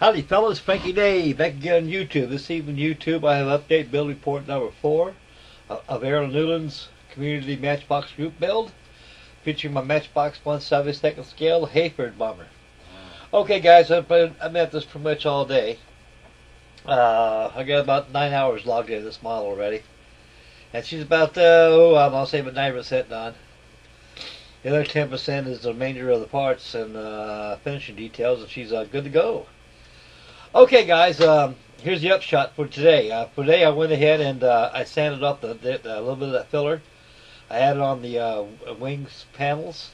Howdy fellas, Frankie Day, back again on YouTube. This evening YouTube I have update build report number 4 of Aaron Newlands Community Matchbox Group build, featuring my Matchbox 1/72 scale Heyford bomber. Okay guys, I've been at this pretty much all day. I got about 9 hours logged into this model already. And she's about, I'll say about 9% done. The other 10% is the remainder of the parts and finishing details, and she's good to go. Okay guys, here's the upshot for today. For today I went ahead and I sanded off a little bit of that filler. I added on the wings panels,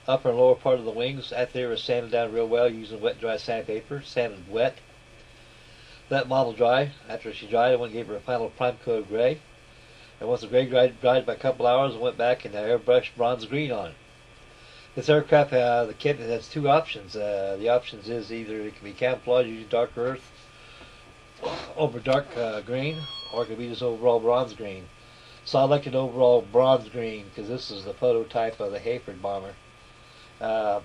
upper and lower part of the wings. After they were sanded down real well using wet dry sandpaper, sanded wet. Let model dry. After she dried, I went and gave her a final prime coat of gray. And once the gray dried by a couple hours, I went back and airbrushed bronze green on it. This aircraft, the kit has two options. The options is either it can be camouflage using dark earth over dark green, or it can be just overall bronze green. So I elected overall bronze green because this is the prototype of the Heyford bomber. At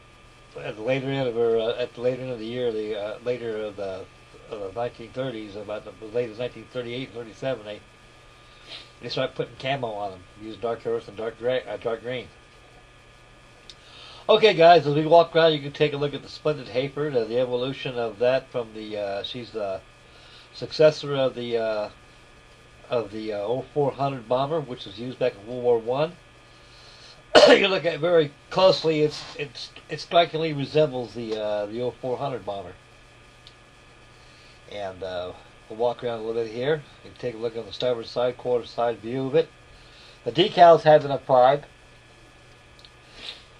the later end of the year, later of the 1930s, about the latest 1938, 37, they started putting camo on them, use dark earth and dark green. Okay guys, as we walk around you can take a look at the splendid Heyford, the evolution of that from the, she's the successor of the 0400 bomber, which was used back in World War I. You look at it very closely, it strikingly resembles the 0400 bomber. And we'll walk around a little bit here. You can take a look on the starboard side, quarter side view of it. The decals have been applied.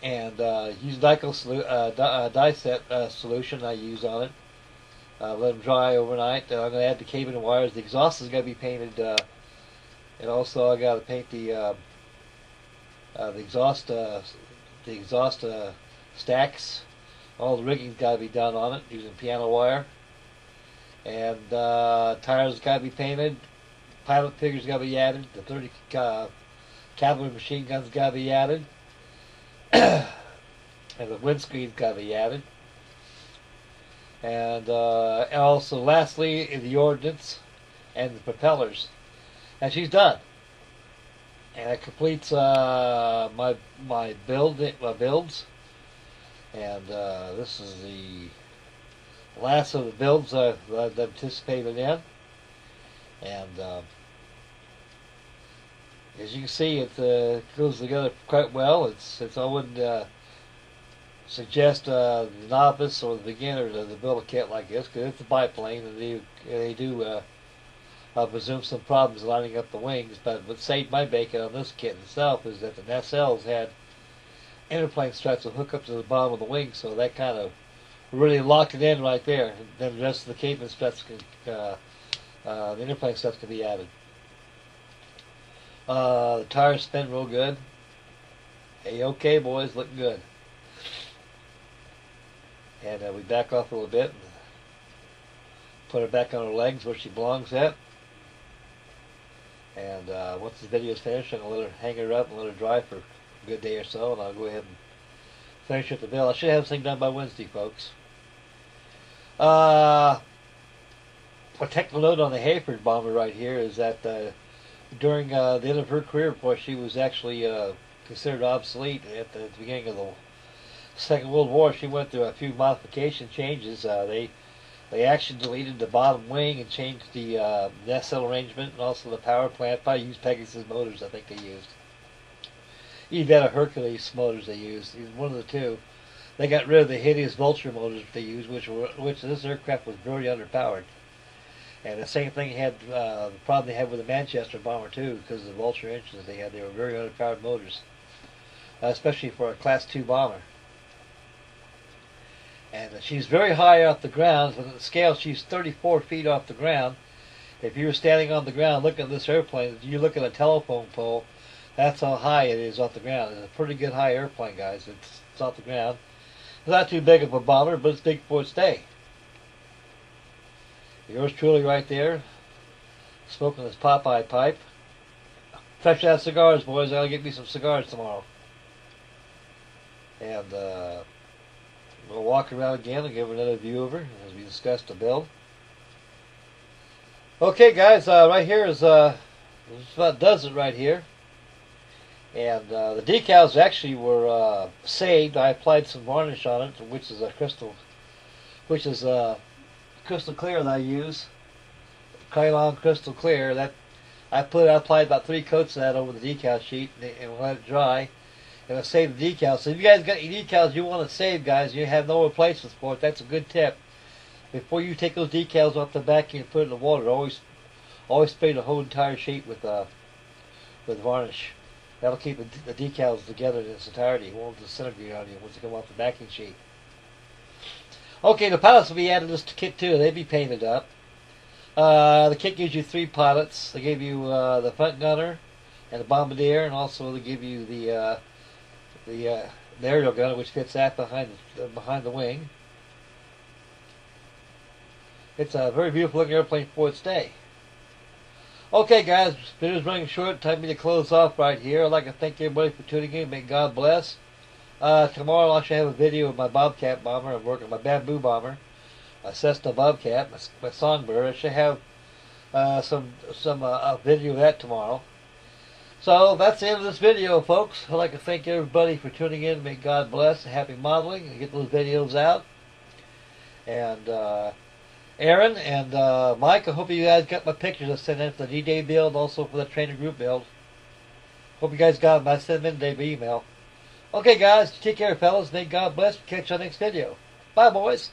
And use decals dye set solution I use on it. Let them dry overnight. I'm going to add the cabin and wires. The exhaust is going to be painted, and also I got to paint the exhaust stacks. All the rigging's got to be done on it using piano wire. And tires got to be painted. Pilot figures got to be added. The 30 cavalry machine guns got to be added. And the windscreen's got to be added. And also, lastly, the ordnance and the propellers. And she's done. And that completes my builds. And this is the last of the builds I've anticipated in. And as you can see, it goes together quite well. I wouldn't suggest the novice or the beginner to build a kit like this, because it's a biplane, and they do presume some problems lining up the wings. But what saved my bacon on this kit itself is that the nacelles had interplane struts that hook up to the bottom of the wing, so that kind of really locked it in right there. And then the rest of the cabin struts, the interplane struts can be added. The tires spin real good. Hey, okay, boys, looking good. And we back off a little bit and put her back on her legs where she belongs at. And once this video is finished, I'm going to let her hang her up and let her dry for a good day or so, and I'll go ahead and finish up the build. I should have this thing done by Wednesday, folks. A technical note on the Heyford bomber right here is that during the end of her career, of course, she was actually considered obsolete at the beginning of the Second World War. She went through a few modification changes. They actually deleted the bottom wing and changed the nacelle arrangement and also the power plant. Probably used Pegasus motors, I think they used. Even a Hercules motors they used. One of the two. They got rid of the hideous Vulture motors they used, which this aircraft was very underpowered. And the same thing had the problem they had with the Manchester bomber too, because of the Vulture engines they had. They were very underpowered motors, especially for a Class 2 bomber. And she's very high off the ground. With the scale, she's 34 feet off the ground. If you were standing on the ground looking at this airplane, you look at a telephone pole, that's how high it is off the ground. It's a pretty good high airplane, guys. It's off the ground. It's not too big of a bomber, but it's big for its day. Yours truly right there, smoking this Popeye pipe. Fresh out cigars, boys. I'll get me some cigars tomorrow. And we'll walk around again and give another view of her as we discussed the build. Okay, guys, right here is this about does it right here. And the decals actually were saved. I applied some varnish on it, which is crystal clear that I use. Krylon crystal clear. That I applied about 3 coats of that over the decal sheet and let it dry. And I saved the decals. So if you guys got any decals you want to save, guys, you have no replacements for it. That's a good tip. Before you take those decals off the backing and put it in the water, always spray the whole entire sheet with varnish. That'll keep the decals together in its entirety. It won't disintegrate on you once they come off the backing sheet. Okay, the pilots will be added to this kit too. They'll be painted up. The kit gives you 3 pilots. They give you the front gunner and the bombardier, and also they give you the aerial gunner, which fits that behind the wing. It's a very beautiful looking airplane for its day. Okay, guys, video's running short. Time for me to close off right here. I'd like to thank everybody for tuning in. May God bless. Tomorrow I'll actually have a video of my Bobcat bomber. I'm working my bamboo bomber, a Cessna Bobcat, my songbird. I should have some video of that tomorrow. So that's the end of this video, folks. I'd like to thank everybody for tuning in. May God bless. Happy modeling and get those videos out. And Aaron and Mike, I hope you guys got my pictures I sent in for the D-Day build, also for the trainer group build. Hope you guys got them. I sent them in today by email. Okay, guys, take care, fellas. May God bless. Catch you on the next video. Bye, boys.